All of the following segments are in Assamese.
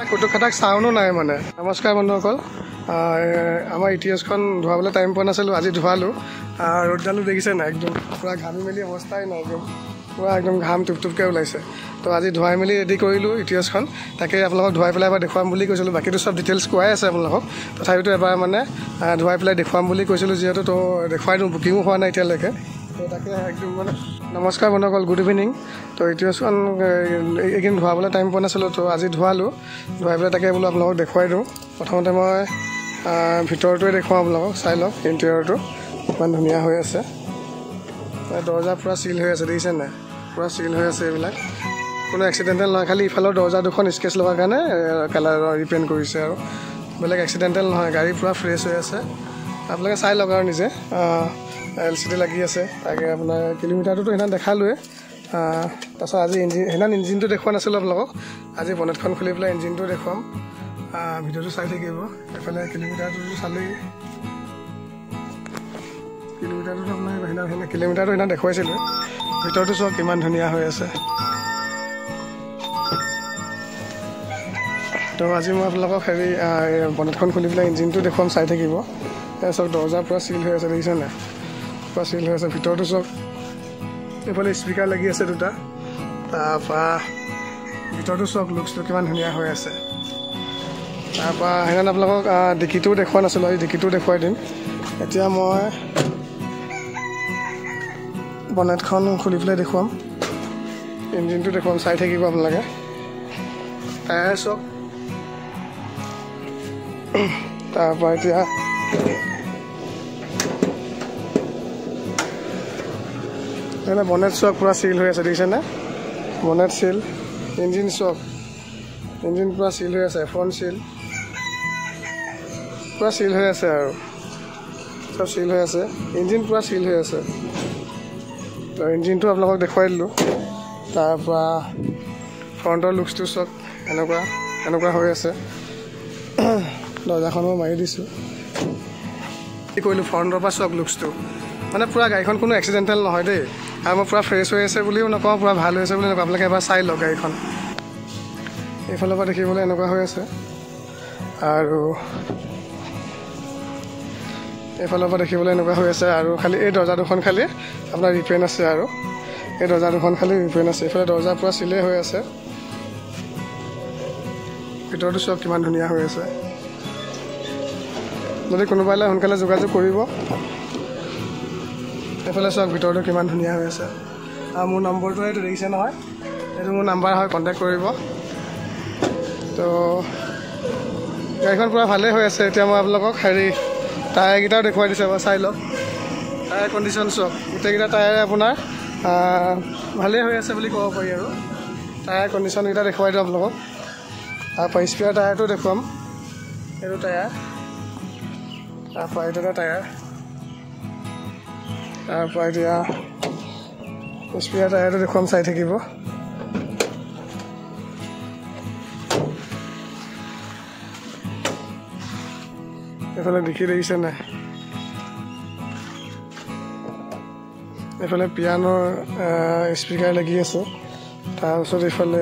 কুটুক খাটাক চাউনো নাই মানে। নমস্কাৰ বন্ধুসকল, আমাৰ ইতিহাসখন ধোৱাবলৈ টাইম পোৱা নাছিলোঁ, আজি ধোৱালোঁ। ৰ'দডালো দেখিছে নাই, একদম পূৰা ঘামি মেলি অৱস্থাই নাই, একদম পূৰা একদম ঘাম টুপটুপকৈ ওলাইছে। তো আজি ধুৱাই মেলি ৰেডি কৰিলোঁ ইতিহাসখন, তাকে আপোনালোকক ধুৱাই পেলাই এবাৰ দেখুৱাম বুলি কৈছিলোঁ। বাকীটো চব ডিটেইলছ কোৱাই আছে আপোনালোকক, তথাপিতো এবাৰ মানে ধুৱাই পেলাই দেখুৱাম বুলি কৈছিলোঁ, যিহেতু তো দেখুৱাই দিওঁ, বুকিঙো হোৱা নাই এতিয়ালৈকে। তো তাকে একদম মানে নমস্কাৰ বন্ধুসকল, গুড ইভিনিং। তো ইতিহাসখন এইকেইদিন ধুৱাবলৈ টাইম পোৱা নাছিলোঁ, তো আজি ধুৱালোঁ। ধুৱাই পেলাই তাকে বোলো আপোনালোকক দেখুৱাই দিওঁ। প্ৰথমতে মই ভিতৰটোৱে দেখুৱাওঁ আপোনালোকক, চাই লওক ইণ্টেৰিয়ৰটো ইমান ধুনীয়া হৈ আছে। দৰ্জা পূৰা চিল হৈ আছে, দেখিছে নাই, পূৰা চিল হৈ আছে। এইবিলাক কোনো এক্সিডেণ্টেল নহয়, খালি ইফালৰ দৰ্জা দুখন স্কেচ লগাৰ কাৰণে কালাৰ ৰিপেইণ্ট কৰিছে, আৰু বেলেগ এক্সিডেণ্টেল নহয়। গাড়ী পূৰা ফ্ৰেছ হৈ আছে, আপোনালোকে চাই লওক আৰু নিজে। LCD লাগি আছে, তাকে আপোনাৰ কিলোমিটাৰটোতো সেইদিনা দেখালোৱে। তাৰপাছত আজি সেইদিনা ইঞ্জিনটো দেখুওৱা নাছিলোঁ আপোনালোকক, আজি বনেটখন খুলি পেলাই ইঞ্জিনটো দেখুৱাম। ভিডিঅ'টো চাই থাকিব। এইফালে কিলোমিটাৰটোতো চালেই, কিলোমিটাৰটোতো আপোনাৰ সেইদিনা কিলোমিটাৰটো সেইদিনা দেখুৱাইছিলোঁ। ভিতৰটো চাওক কিমান ধুনীয়া হৈ আছে। তো আজি মই আপোনালোকক বনেটখন খুলি পেলাই ইঞ্জিনটো দেখুৱাম, চাই থাকিব। চাওক দৰ্জা পূৰা চিল হৈ আছে, দেখিছে নাই, পূৰা চিল হৈ আছে। ভিতৰটো চাওক, এইফালে স্পীকাৰ লাগি আছে দুটা। তাৰপৰা ভিতৰটো চাওক লুকছটো কিমান ধুনীয়া হৈ আছে। তাৰপৰা সেইকাৰণে আপোনালোকক ডিকিটোও দেখুওৱা নাছিলোঁ, আজি ডিকিটোও দেখুৱাই দিম। এতিয়া মই বনেটখন খুলি পেলাই দেখুৱাম, ইঞ্জিনটো দেখুৱাম, চাই থাকিব আপোনালোকে। টায়াৰ চাওক। তাৰপৰা এতিয়া বনেট চাওক, পূৰা চিল হৈ আছে, দেখিছেনে, বনেট চিল। ইঞ্জিন চাওক, ইঞ্জিন পূৰা চিল হৈ আছে, ফ্ৰণ্ট চিল পূৰা চিল হৈ আছে, আৰু চব চিল হৈ আছে। ইঞ্জিন পূৰা চিল হৈ আছে। তো ইঞ্জিনটো আপোনালোকক দেখুৱাই দিলোঁ। তাৰপৰা ফ্ৰণ্টৰ লুকছটো চাওক, এনেকুৱা হৈ আছে। দৰ্জাখনো মাৰি দিছোঁ, কি কৰিলোঁ, ফ্ৰণ্টৰ পৰা চাওক লুকছটো, মানে পূৰা গাড়ীখন কোনো এক্সিডেণ্টেল নহয় দেই। আৰু মই পূৰা ফ্ৰেছ হৈ আছে বুলিও নকওঁ, পূৰা ভাল হৈ আছে বুলি নকওঁ। আপোনালোকে এবাৰ চাই লওক গাড়ীখন, এইফালৰ পৰা দেখিবলৈ এনেকুৱা হৈ আছে, আৰু এইফালৰ পৰা দেখিবলৈ এনেকুৱা হৈ আছে। আৰু খালি এই দৰ্জা দুখন খালি আপোনাৰ ৰিপেইণ্ট আছে, আৰু এই দৰ্জা দুখন খালি ৰিপেইণ্ট আছে। এইফালে দৰ্জা পূৰা চিলেই হৈ আছে। ভিতৰটো চাওক কিমান ধুনীয়া হৈ আছে। যদি কোনোবালৈ সোনকালে যোগাযোগ কৰিব। এইফালে চাওক ভিতৰটো কিমান ধুনীয়া হৈ আছে। আৰু মোৰ নম্বৰটো এইটো দেখিছে নহয়, এইটো মোৰ নাম্বাৰ হয়, কণ্টেক্ট কৰিব। তো গাড়ীখন পূৰা ভালেই হৈ আছে। এতিয়া মই আপোনালোকক টায়াৰকেইটাও দেখুৱাই দিছোঁ, বাৰু চাই লওক। টায়াৰ কণ্ডিশ্যন চাওক, গোটেইকেইটা টায়াৰে আপোনাৰ ভালেই হৈ আছে বুলি ক'ব পাৰি। আৰু টায়াৰ কণ্ডিশ্যনকেইটা দেখুৱাই দিওঁ আপোনালোকক। তাৰপৰা স্পেয়াৰ টায়াৰটো দেখুৱাম, এইটো টায়াৰ। তাৰপৰা এইটো এটা টায়াৰ। তাৰপৰা এতিয়া স্পেয়াৰ টায়াৰটো দেখুৱাম, চাই থাকিব। এইফালে দেখিছে নাই, এইফালে পিয়ানোৰ স্পীকাৰ লাগি আছে। তাৰপিছত এইফালে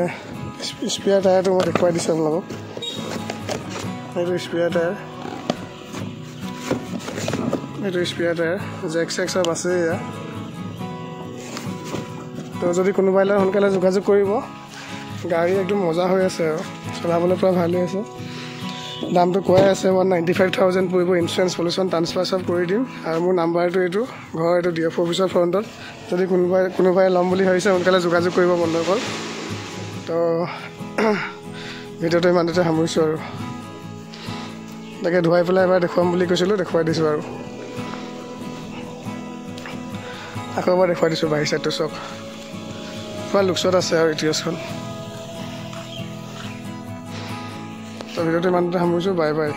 স্পেয়াৰ টায়াৰটো মই দেখুৱাই দিছোঁ আপোনালোকক, এইটো স্পেয়াৰ টায়াৰ, এইটো স্পেয়াৰ টায়াৰ। জেক চেক চব আছে এয়া। তো যদি কোনোবাই সোনকালে যোগাযোগ কৰিব। গাড়ী একদম মজা হৈ আছে, আৰু চলাবলৈ পূৰা ভাল হৈ আছে। দামটো কোৱাই আছে 195,000 পৰিব। ইঞ্চুৰেঞ্চ পলিউশ্যন ট্ৰান্সফাৰ চব কৰি দিম। আৰু মোৰ নাম্বাৰটো এইটো, ঘৰ এইটো DF অফিচৰ ফ্ৰণ্টত। যদি কোনোবাই ল'ম বুলি ভাবিছে সোনকালে যোগাযোগ কৰিব বন্ধুসকল। তো ভিডিঅ'টো ইমানতে সামৰিছোঁ, আৰু তাকে ধুৱাই পেলাই এবাৰ দেখুৱাম বুলি কৈছিলোঁ, দেখুৱাই দিছোঁ। আৰু আকৌ এবাৰ দেখুৱাই দিছোঁ বাহিৰ চাইডটো চাওক, পূৰা লুকছত আছে আৰু ইতিহাসখন। তো ভিডিঅ'টো ইমানতে সামৰিছোঁ, বাই বাই।